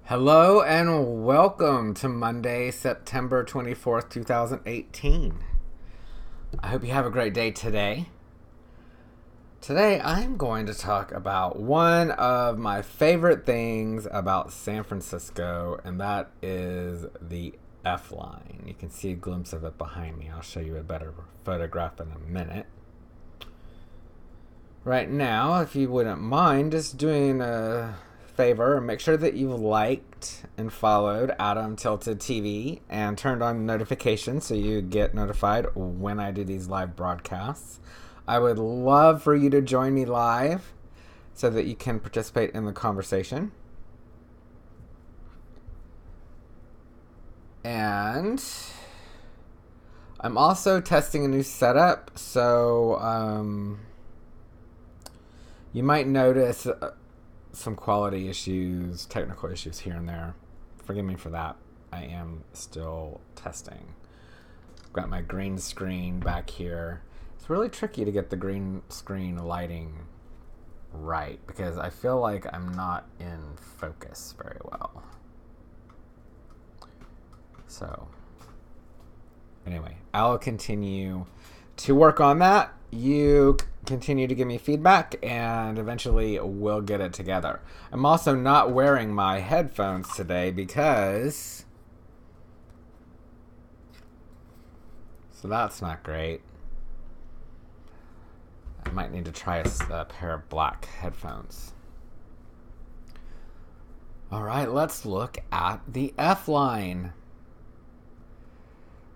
Hello and welcome to Monday, September 24th, 2018. I hope you have a great day today. Today I'm going to talk about one of my favorite things about San Francisco, and that is the F line. You can see a glimpse of it behind me. I'll show you a better photograph in a minute. Right now, if you wouldn't mind just doing a favor, make sure that you've liked and followed Adam Tilted TV and turned on notifications so you get notified when I do these live broadcasts. I would love for you to join me live so that you can participate in the conversation. And I'm also testing a new setup, so you might notice some quality issues, technical issues here and there. Forgive me for that. I am still testing. I've got my green screen back here. It's really tricky to get the green screen lighting right because I feel like I'm not in focus very well. So, anyway, I'll continue to work on that. You continue to give me feedback and eventually we'll get it together. I'm also not wearing my headphones today because... So that's not great. I might need to try a pair of black headphones. Alright, let's look at the F line.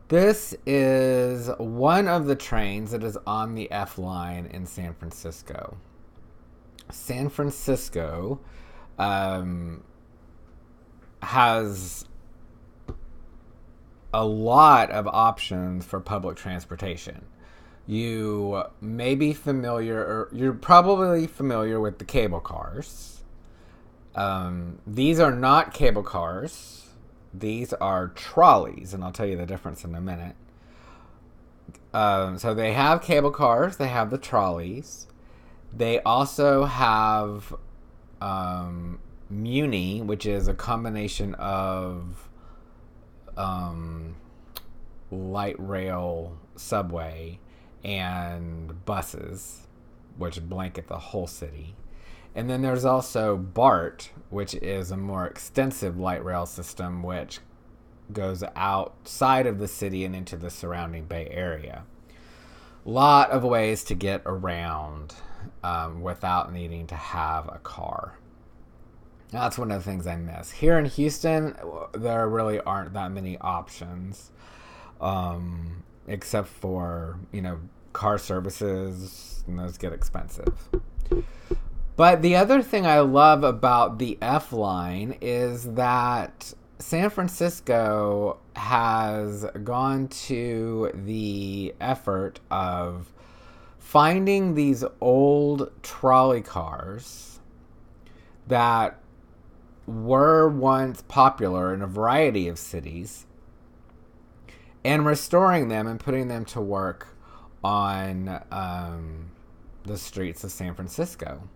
This is one of the trains that is on the F line in San Francisco. San Francisco has a lot of options for public transportation. You may be familiar, or you're probably familiar with the cable cars. These are not cable cars. These are trolleys, and I'll tell you the difference in a minute. So they have cable cars, they have the trolleys. They also have Muni, which is a combination of light rail subway and buses, which blanket the whole city. And then there's also BART, which is a more extensive light rail system which goes outside of the city and into the surrounding Bay Area. Lot of ways to get around without needing to have a car. That's one of the things I miss. Here in Houston, there really aren't that many options, except for, car services, and those get expensive. But the other thing I love about the F line is that San Francisco has gone to the effort of finding these old trolley cars that were once popular in a variety of cities and restoring them and putting them to work on the streets of San Francisco.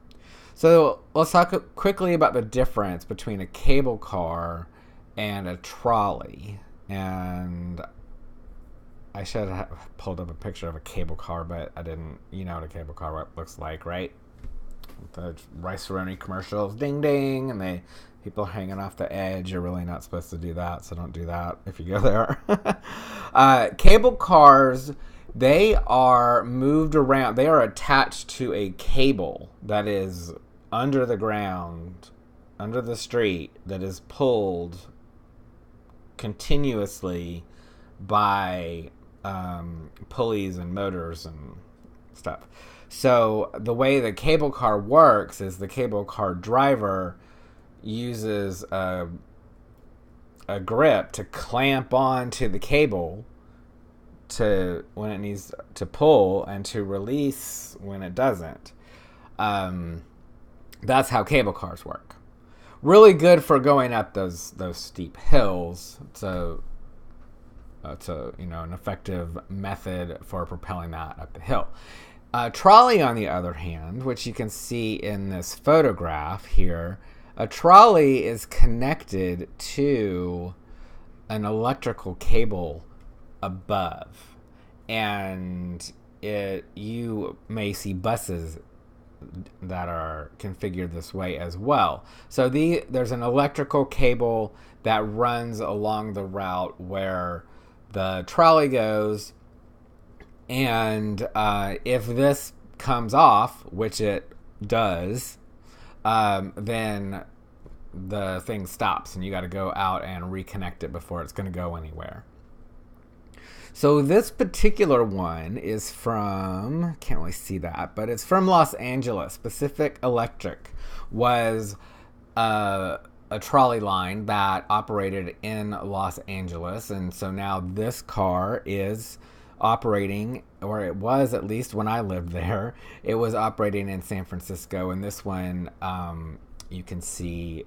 So let's talk quickly about the difference between a cable car and a trolley. And I should have pulled up a picture of a cable car, but I didn't. You know what a cable car looks like, right? The Rice-A-Roni commercials, ding ding, and people hanging off the edge. You're really not supposed to do that, so don't do that if you go there. Cable cars, they are moved around. They are attached to a cable that is under the ground, under the street, that is pulled continuously by pulleys and motors and stuff. So the way the cable car works is the cable car driver uses a grip to clamp onto the cable to when it needs to pull and to release when it doesn't. That's how cable cars work. Really good for going up those steep hills. So it's an effective method for propelling that up the hill. Trolley, on the other hand, which you can see in this photograph here, A trolley is connected to an electrical cable above, and you may see buses that are configured this way as well. So there's an electrical cable that runs along the route where the trolley goes, and if this comes off, which it does, then the thing stops and you got to go out and reconnect it before it's going to go anywhere. So this particular one is from, can't really see that, but it's from Los Angeles. Pacific Electric was a trolley line that operated in Los Angeles. And so now this car is operating, or it was at least when I lived there, it was operating in San Francisco. And this one, you can see,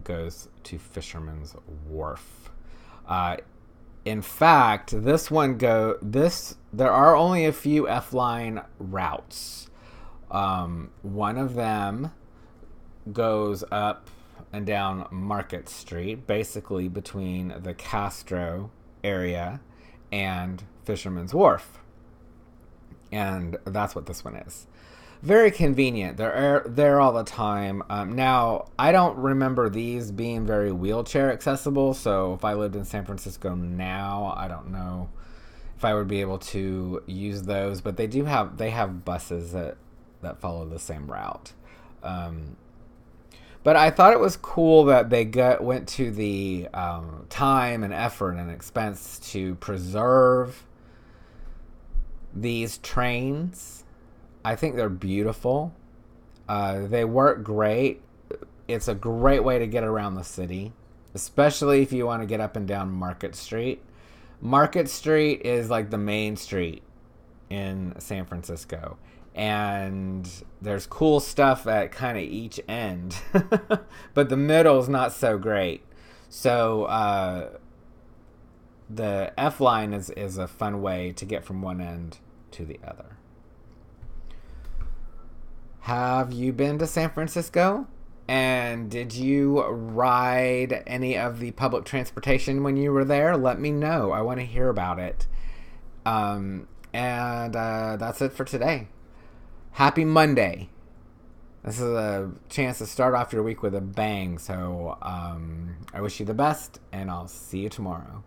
goes to Fisherman's Wharf. In fact, there are only a few F-line routes. One of them goes up and down Market Street, basically between the Castro area and Fisherman's Wharf. And that's what this one is. Very convenient. They're there all the time. Now, I don't remember these being very wheelchair accessible, so if I lived in San Francisco now, I don't know if I would be able to use those, but they have buses that follow the same route. But I thought it was cool that they went to the time and effort and expense to preserve these trains. I think they're beautiful. They work great. It's a great way to get around the city, especially if you want to get up and down Market Street. Market Street is like the main street in San Francisco, and there's cool stuff at kind of each end, but the middle is not so great. So the F line is a fun way to get from one end to the other. Have you been to San Francisco? And did you ride any of the public transportation when you were there? Let me know. I want to hear about it. And that's it for today. Happy Monday. This is a chance to start off your week with a bang. So I wish you the best, and I'll see you tomorrow.